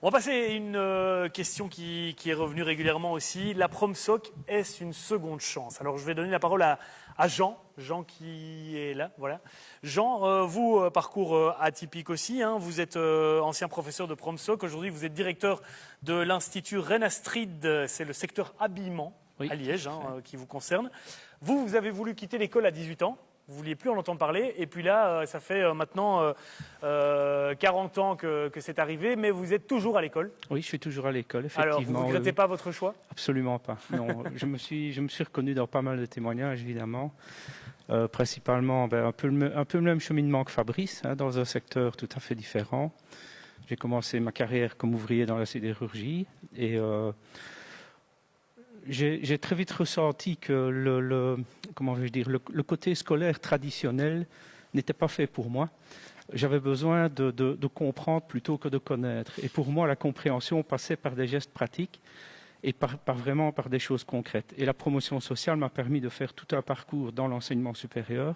On va passer à une question qui est revenue régulièrement aussi. La PromSoc, est-ce une seconde chance? Alors je vais donner la parole à Jean. Jean qui est là, voilà. Jean, vous, parcours atypique aussi. Hein, vous êtes ancien professeur de PromSoc. Aujourd'hui, vous êtes directeur de l'Institut Renastrid. C'est le secteur habillement à Liège qui vous concerne. Vous avez voulu quitter l'école à 18 ans. Vous ne vouliez plus en entendre parler. Et puis là, ça fait maintenant 40 ans que c'est arrivé, mais vous êtes toujours à l'école. Oui, je suis toujours à l'école, effectivement. Alors, vous ne regrettez pas votre choix? Absolument pas. Non, je me suis reconnu dans pas mal de témoignages, évidemment. Principalement, un peu le même cheminement que Fabrice, dans un secteur tout à fait différent. J'ai commencé ma carrière comme ouvrier dans la sidérurgie et j'ai très vite ressenti que le côté scolaire traditionnel n'était pas fait pour moi. J'avais besoin de comprendre plutôt que de connaître. Et pour moi, la compréhension passait par des gestes pratiques et vraiment par des choses concrètes. Et la promotion sociale m'a permis de faire tout un parcours dans l'enseignement supérieur,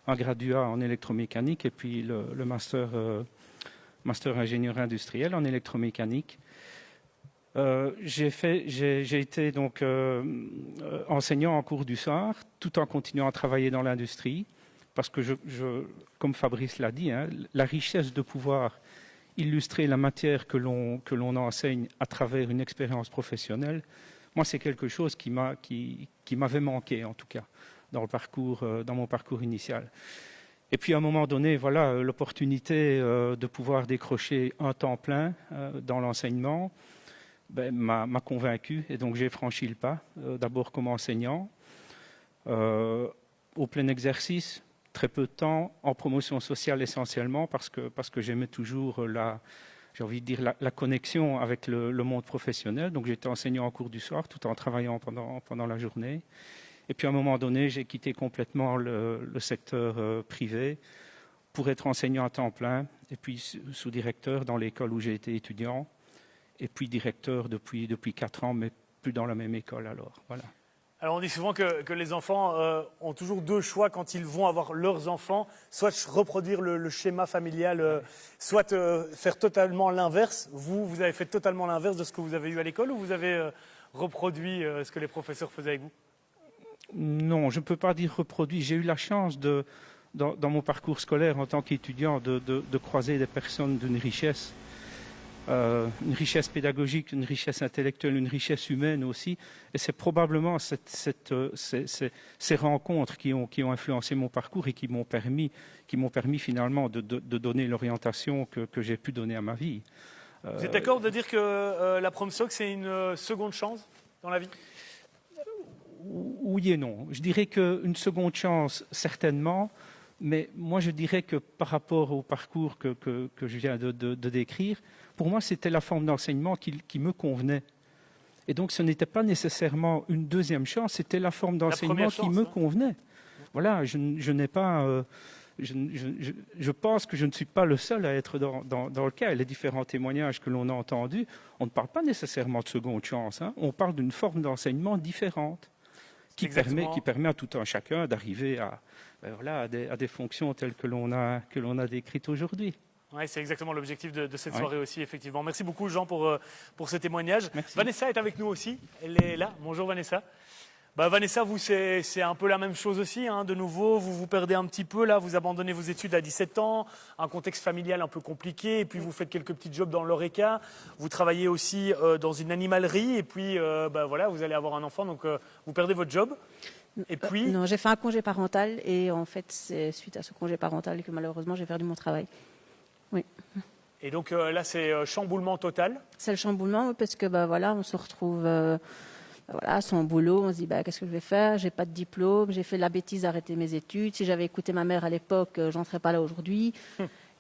un graduat en électromécanique et puis le master ingénieur industriel en électromécanique. J'ai été donc enseignant en cours du soir, tout en continuant à travailler dans l'industrie, parce que comme Fabrice l'a dit, la richesse de pouvoir illustrer la matière que l'on enseigne à travers une expérience professionnelle, moi c'est quelque chose qui m'avait manqué en tout cas dans mon parcours initial. Et puis à un moment donné, voilà, l'opportunité de pouvoir décrocher un temps plein dans l'enseignement m'a convaincu et donc j'ai franchi le pas, d'abord comme enseignant, au plein exercice, très peu de temps, en promotion sociale essentiellement parce que j'aimais toujours la connexion avec le monde professionnel. Donc j'étais enseignant en cours du soir tout en travaillant pendant la journée. Et puis à un moment donné, j'ai quitté complètement le secteur privé pour être enseignant à temps plein et puis sous-directeur dans l'école où j'ai été étudiant. Et puis directeur depuis 4 ans, mais plus dans la même école alors. Voilà. Alors on dit souvent que les enfants ont toujours deux choix quand ils vont avoir leurs enfants, soit reproduire le schéma familial, soit faire totalement l'inverse. Vous avez fait totalement l'inverse de ce que vous avez eu à l'école ou vous avez reproduit ce que les professeurs faisaient avec vous? Non, je ne peux pas dire reproduit. J'ai eu la chance dans mon parcours scolaire en tant qu'étudiant de croiser des personnes d'une richesse. Une richesse pédagogique, une richesse intellectuelle, une richesse humaine aussi. Et c'est probablement ces rencontres qui ont influencé mon parcours et qui m'ont permis finalement de donner l'orientation que j'ai pu donner à ma vie. Vous êtes d'accord de dire que la PromSoc, c'est une seconde chance dans la vie? Oui et non. Je dirais qu'une seconde chance, certainement. Mais moi, je dirais que par rapport au parcours que je viens de décrire, pour moi, c'était la forme d'enseignement qui me convenait. Et donc, ce n'était pas nécessairement une deuxième chance, c'était la forme d'enseignement qui me convenait. Voilà, je pense que je ne suis pas le seul à être dans le cas. Et les différents témoignages que l'on a entendus, on ne parle pas nécessairement de seconde chance. On parle d'une forme d'enseignement différente qui permet à tout un chacun d'arriver à des fonctions telles que l'on a décrites aujourd'hui. Oui, c'est exactement l'objectif de cette soirée aussi, effectivement. Merci beaucoup, Jean, pour ce témoignage. Merci. Vanessa est avec nous aussi. Elle est là. Bonjour, Vanessa. Vanessa, vous, c'est un peu la même chose aussi. De nouveau, vous vous perdez un petit peu. Là, vous abandonnez vos études à 17 ans, un contexte familial un peu compliqué. Et puis, vous faites quelques petits jobs dans l'ORECA. Vous travaillez aussi dans une animalerie. Et puis, voilà, vous allez avoir un enfant. Donc, vous perdez votre job. Et puis... non, j'ai fait un congé parental. Et en fait, c'est suite à ce congé parental que malheureusement, j'ai perdu mon travail. Oui. Et donc là, c'est chamboulement total. C'est le chamboulement, parce que voilà, on se retrouve sans boulot. On se dit qu'est-ce que je vais faire? J'ai pas de diplôme. J'ai fait la bêtise d'arrêter mes études. Si j'avais écouté ma mère à l'époque, j'en serais pas là aujourd'hui.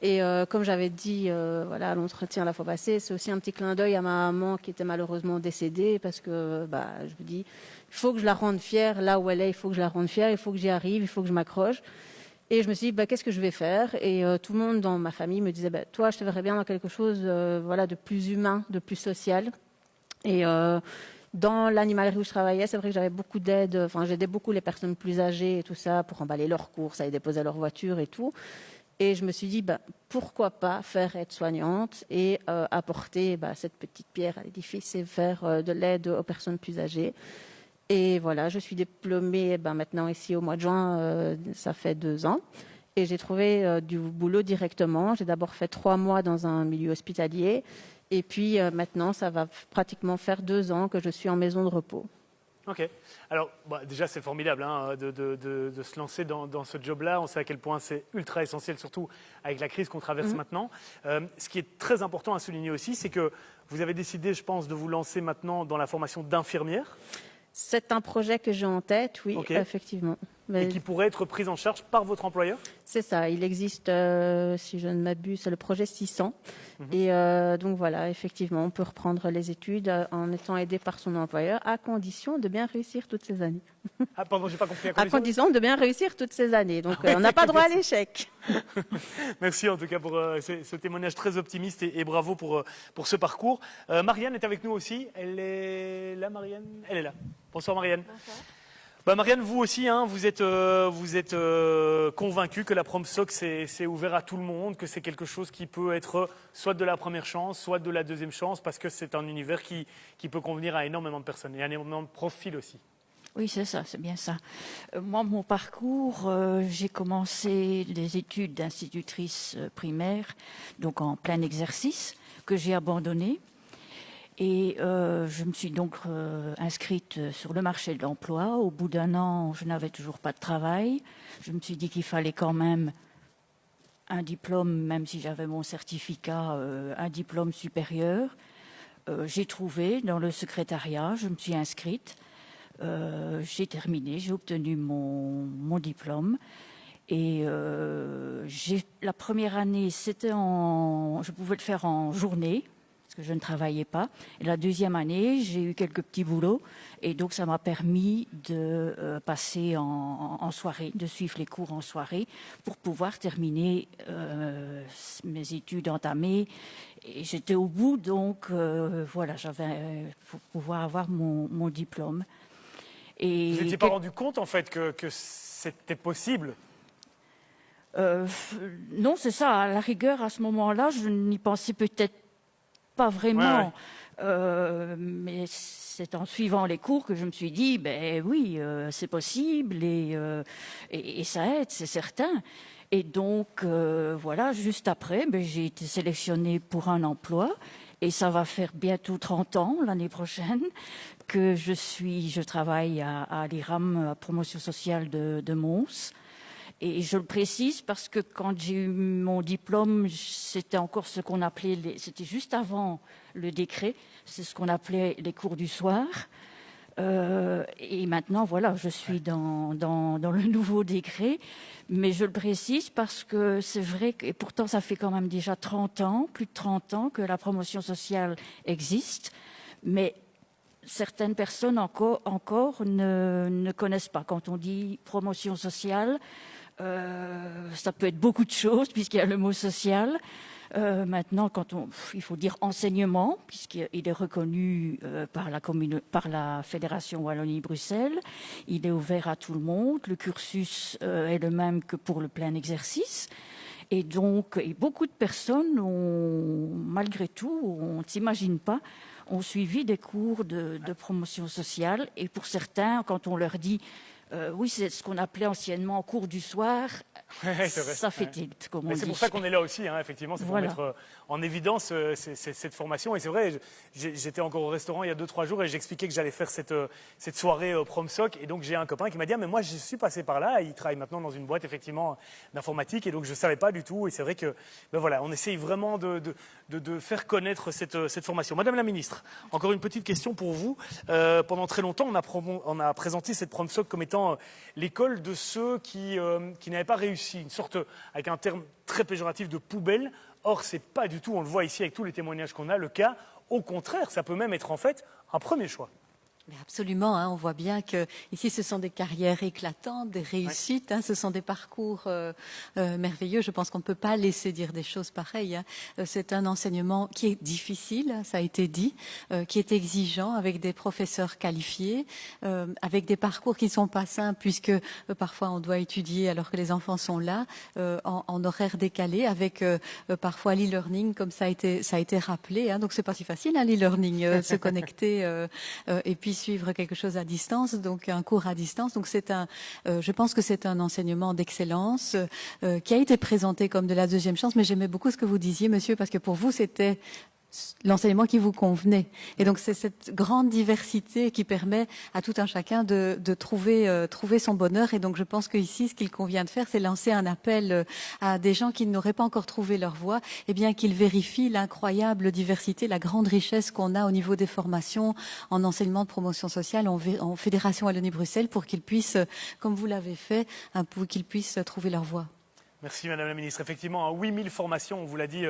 Et comme j'avais dit à l'entretien la fois passée, c'est aussi un petit clin d'œil à ma maman qui était malheureusement décédée, parce que je me dis, il faut que je la rende fière là où elle est. Il faut que je la rende fière. Il faut que j'y arrive. Il faut que je m'accroche. Et je me suis dit, qu'est-ce que je vais faire? Et tout le monde dans ma famille me disait, toi, je te verrais bien dans quelque chose de plus humain, de plus social. Et dans l'animalerie où je travaillais, c'est vrai que j'avais beaucoup d'aide. J'aidais beaucoup les personnes plus âgées et tout ça pour emballer leurs courses, aller déposer leur voiture et tout. Et je me suis dit, pourquoi pas faire aide-soignante et apporter cette petite pierre à l'édifice et faire de l'aide aux personnes plus âgées. Et voilà, je suis diplômée maintenant ici au mois de juin, ça fait 2 ans. Et j'ai trouvé du boulot directement. J'ai d'abord fait 3 mois dans un milieu hospitalier. Et puis maintenant, ça va pratiquement faire 2 ans que je suis en maison de repos. Ok. Alors, déjà, c'est formidable de se lancer dans ce job-là. On sait à quel point c'est ultra essentiel, surtout avec la crise qu'on traverse maintenant. Ce qui est très important à souligner aussi, c'est que vous avez décidé, je pense, de vous lancer maintenant dans la formation d'infirmière. C'est un projet que j'ai en tête, oui, effectivement. Et qui pourrait être pris en charge par votre employeur? C'est ça, il existe, si je ne m'abuse, c'est le projet 600. Et donc voilà, effectivement, on peut reprendre les études en étant aidé par son employeur, à condition de bien réussir toutes ces années. Ah pardon, j'ai pas compris. À condition de bien réussir toutes ces années. Donc on n'a pas droit à l'échec. Merci en tout cas pour ce témoignage très optimiste et bravo pour ce parcours. Marianne est avec nous aussi. Elle est là, Marianne? Elle est là. Bonsoir Marianne. Bonsoir. Marianne, vous aussi, vous êtes convaincue que la PromSoc, c'est ouvert à tout le monde, que c'est quelque chose qui peut être soit de la première chance, soit de la deuxième chance, parce que c'est un univers qui peut convenir à énormément de personnes et à énormément de profils aussi. Oui, c'est ça, c'est bien ça. Moi, mon parcours, j'ai commencé des études d'institutrice primaire, donc en plein exercice, que j'ai abandonné. Et je me suis donc inscrite sur le marché de l'emploi. Au bout d'1 an, je n'avais toujours pas de travail. Je me suis dit qu'il fallait quand même un diplôme, même si j'avais mon certificat, un diplôme supérieur. J'ai trouvé dans le secrétariat, je me suis inscrite. J'ai terminé, j'ai obtenu mon diplôme. Et la première année, je pouvais le faire en journée, parce que je ne travaillais pas. Et la deuxième année, j'ai eu quelques petits boulots. Et donc, ça m'a permis de passer en soirée, de suivre les cours en soirée, pour pouvoir terminer mes études entamées. Et j'étais au bout, donc voilà, pour pouvoir avoir mon diplôme. Et vous n'étiez pas rendu compte, en fait, que c'était possible? Non, c'est ça. À la rigueur, à ce moment-là, je n'y pensais peut-être pas vraiment. Ouais. Mais c'est en suivant les cours que je me suis dit, oui, c'est possible et ça aide, c'est certain. Et donc, voilà, juste après, j'ai été sélectionnée pour un emploi. Et ça va faire bientôt 30 ans, l'année prochaine, que je travaille à l'IRAM, à Promotion Sociale de Mons. Et je le précise parce que quand j'ai eu mon diplôme, c'était encore ce qu'on appelait, c'était juste avant le décret, c'est ce qu'on appelait les cours du soir. Et maintenant, voilà, je suis dans le nouveau décret. Mais je le précise parce que c'est vrai et pourtant ça fait quand même déjà 30 ans, plus de 30 ans que la promotion sociale existe. Mais certaines personnes encore ne connaissent pas. Quand on dit promotion sociale, ça peut être beaucoup de choses puisqu'il y a le mot social. Maintenant, il faut dire enseignement, puisqu'il est reconnu par la Fédération Wallonie-Bruxelles. Il est ouvert à tout le monde. Le cursus est le même que pour le plein exercice. Et donc, beaucoup de personnes malgré tout, on ne s'imagine pas, ont suivi des cours de promotion sociale. Et pour certains, quand on leur dit oui, c'est ce qu'on appelait anciennement cours du soir. Ça fait tilt, comme on dit. C'est pour ça qu'on est là aussi, effectivement, c'est pour mettre en évidence cette formation. Et c'est vrai, j'étais encore au restaurant il y a 2-3 jours et j'expliquais que j'allais faire cette soirée PromSoc. Et donc j'ai un copain qui m'a dit mais moi je suis passé par là. Il travaille maintenant dans une boîte effectivement d'informatique et donc je ne savais pas du tout. Et c'est vrai que voilà, on essaye vraiment de faire connaître cette formation. Madame la ministre, encore une petite question pour vous. Pendant très longtemps, on a présenté cette PromSoc comme étant l'école de ceux qui n'avaient pas réussi, une sorte, avec un terme très péjoratif, de poubelle. Or, c'est pas du tout, on le voit ici avec tous les témoignages qu'on a, le cas. Au contraire, ça peut même être en fait un premier choix. Mais absolument, hein, on voit bien que ici ce sont des carrières éclatantes, des réussites, hein, ce sont des parcours merveilleux. Je pense qu'on ne peut pas laisser dire des choses pareilles. Hein. C'est un enseignement qui est difficile, ça a été dit, qui est exigeant, avec des professeurs qualifiés, avec des parcours qui ne sont pas simples, puisque parfois on doit étudier alors que les enfants sont là, en horaire décalé, avec parfois l'e-learning, comme ça a été rappelé. Hein. Donc c'est pas si facile, hein, l'e-learning, se connecter et puis suivre quelque chose à distance, donc un cours à distance. Donc je pense que c'est un enseignement d'excellence qui a été présenté comme de la deuxième chance, mais j'aimais beaucoup ce que vous disiez, monsieur, parce que pour vous, c'était l'enseignement qui vous convenait. Et donc c'est cette grande diversité qui permet à tout un chacun de trouver son bonheur. Et donc je pense qu'ici, ce qu'il convient de faire, c'est lancer un appel à des gens qui n'auraient pas encore trouvé leur voie, et bien qu'ils vérifient l'incroyable diversité, la grande richesse qu'on a au niveau des formations en enseignement de promotion sociale, en Fédération Wallonie-Bruxelles, pour qu'ils puissent, comme vous l'avez fait, pour qu'ils puissent trouver leur voie. Merci Madame la Ministre. Effectivement, 8000 formations, on vous l'a dit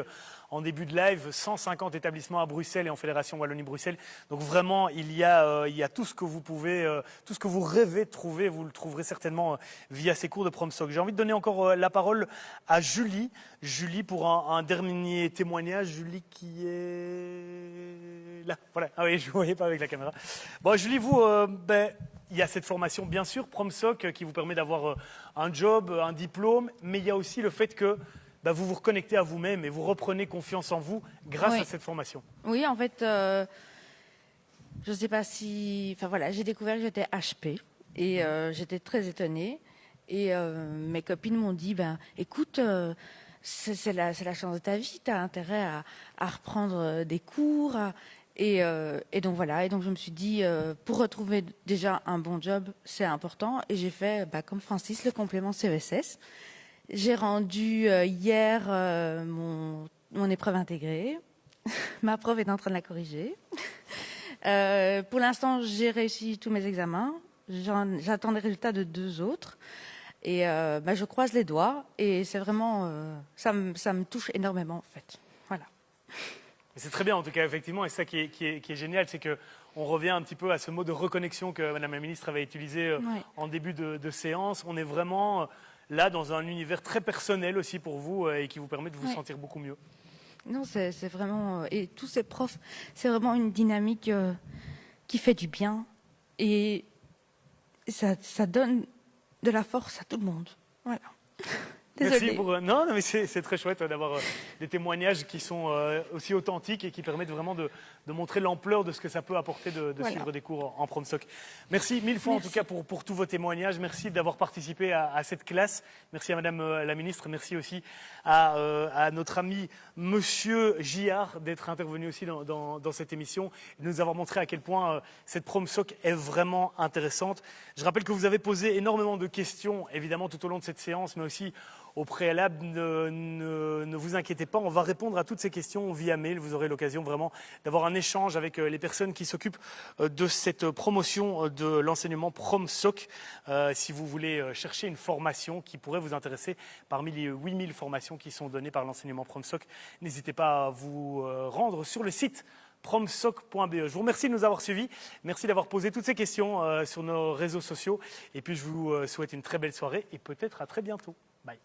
en début de live, 150 établissements à Bruxelles et en Fédération Wallonie-Bruxelles. Donc vraiment, il y a tout ce que vous pouvez, tout ce que vous rêvez de trouver, vous le trouverez certainement via ces cours de PromSoc. J'ai envie de donner encore la parole à Julie. Julie pour un dernier témoignage. Julie qui est là. Voilà. Ah oui, je ne voyais pas avec la caméra. Bon, Julie, vous, il y a cette formation, bien sûr, PromSoc, qui vous permet d'avoir un job, un diplôme, mais il y a aussi le fait que vous vous reconnectez à vous-même et vous reprenez confiance en vous grâce à cette formation. Oui, en fait, je ne sais pas si... Enfin voilà, j'ai découvert que j'étais HP et j'étais très étonnée. Et mes copines m'ont dit, écoute, c'est la chance de ta vie, tu as intérêt à reprendre des cours. Et donc voilà, et donc je me suis dit, pour retrouver déjà un bon job, c'est important. Et j'ai fait, comme Francis, le complément CESS. J'ai rendu hier mon épreuve intégrée. Ma prof est en train de la corriger. Pour l'instant, j'ai réussi tous mes examens. J'attends les résultats de 2 autres. Et je croise les doigts. Et c'est vraiment... ça me touche énormément, en fait. Voilà. C'est très bien, en tout cas, effectivement, et ça qui est génial, c'est qu'on revient un petit peu à ce mot de reconnexion que Madame la Ministre avait utilisé en début de séance. On est vraiment là dans un univers très personnel aussi pour vous et qui vous permet de vous sentir beaucoup mieux. Non, c'est vraiment... et tous ces profs, c'est vraiment une dynamique qui fait du bien. Et ça donne de la force à tout le monde. Voilà. Merci pour... Non, mais c'est très chouette d'avoir des témoignages qui sont aussi authentiques et qui permettent vraiment de montrer l'ampleur de ce que ça peut apporter de suivre des cours en PromSoc. Merci 1000 fois en tout cas pour tous vos témoignages. Merci d'avoir participé à cette classe. Merci à Madame la Ministre. Merci aussi à notre ami Monsieur Gillard d'être intervenu aussi dans cette émission et de nous avoir montré à quel point cette PromSoc est vraiment intéressante. Je rappelle que vous avez posé énormément de questions, évidemment tout au long de cette séance, mais aussi au préalable, ne vous inquiétez pas, on va répondre à toutes ces questions via mail. Vous aurez l'occasion vraiment d'avoir un échange avec les personnes qui s'occupent de cette promotion de l'enseignement PromSoc. Si vous voulez chercher une formation qui pourrait vous intéresser parmi les 8000 formations qui sont données par l'enseignement PromSoc, n'hésitez pas à vous rendre sur le site promsoc.be. Je vous remercie de nous avoir suivis. Merci d'avoir posé toutes ces questions sur nos réseaux sociaux. Et puis je vous souhaite une très belle soirée et peut-être à très bientôt. Bye.